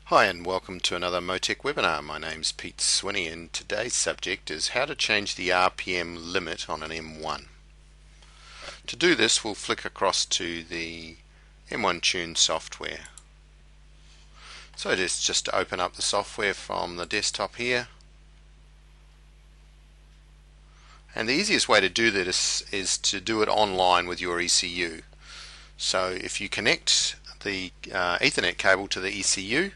Hi and welcome to another Motec webinar. My name's Pete Swinney and today's subject is how to change the RPM limit on an M1. To do this we'll flick across to the M1 Tune software. So it is just to open up the software from the desktop here. And the easiest way to do this is to do it online with your ECU. So if you connect the Ethernet cable to the ECU,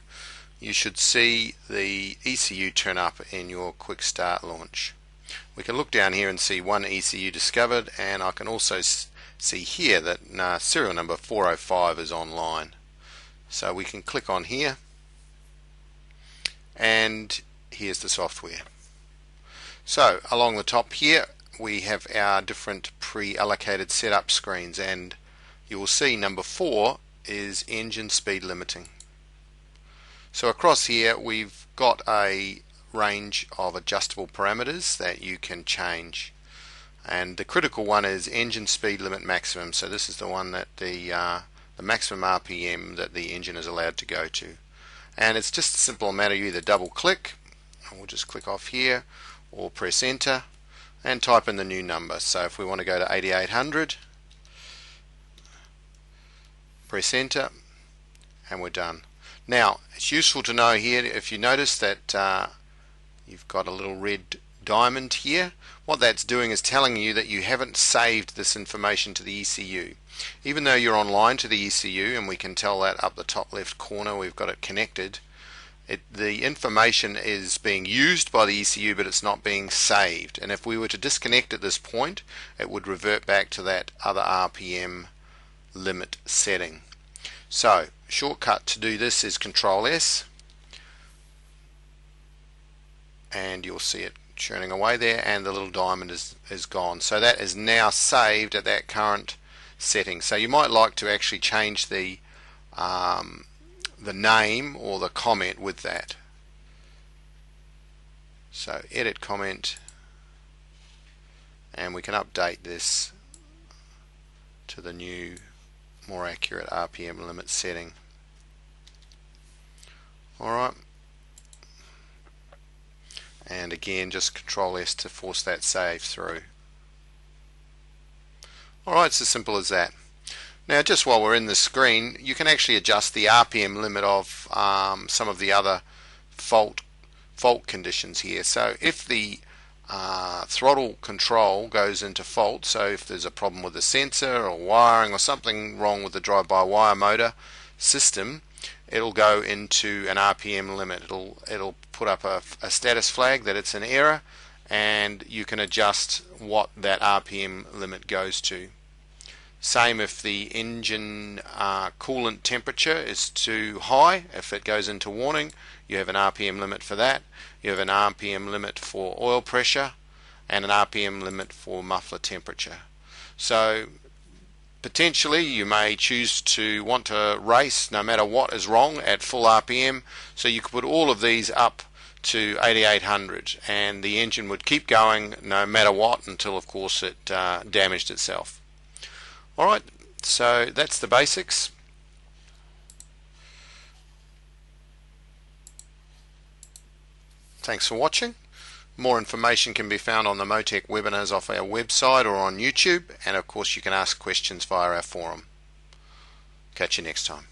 you should see the ECU turn up in your quick start launch. We can look down here and see one ECU discovered, and I can also see here that serial number 405 is online. So we can click on here and here's the software. So along the top here we have our different pre-allocated setup screens, and you will see number 4 is engine speed limiting. So across here we've got a range of adjustable parameters that you can change, and the critical one is engine speed limit maximum. So this is the one that the maximum RPM that the engine is allowed to go to, and it's just a simple matter. You either double click, and we'll just click off here, or press enter and type in the new number. So if we want to go to 8800, press enter and we're done. Now it's useful to know here, if you notice that you've got a little red diamond here, what that's doing is telling you that you haven't saved this information to the ECU. Even though you're online to the ECU, and we can tell that up the top left corner, we've got it connected, the information is being used by the ECU but it's not being saved, and if we were to disconnect at this point it would revert back to that other RPM limit setting. So shortcut to do this is Control S, and you'll see it churning away there, and the little diamond is gone. So that is now saved at that current setting. So you might like to actually change the name or the comment with that. So edit comment, and we can update this to the new, more accurate RPM limit setting. Alright, and again just Control S to force that save through. Alright, it's as simple as that. Now just while we're in the screen, you can actually adjust the RPM limit of some of the other fault conditions here. So if the throttle control goes into fault, so if there's a problem with the sensor or wiring or something wrong with the drive-by-wire motor system, it'll go into an RPM limit. It'll put up a status flag that it's an error, and you can adjust what that RPM limit goes to. Same if the engine coolant temperature is too high. If it goes into warning, you have an RPM limit for that. You have an RPM limit for oil pressure and an RPM limit for muffler temperature. So potentially you may choose to want to race no matter what is wrong at full RPM, so you could put all of these up to 8800 and the engine would keep going no matter what until of course it damaged itself. Alright, so that's the basics. Thanks for watching. More information can be found on the Motec webinars off our website or on YouTube, and of course you can ask questions via our forum. Catch you next time.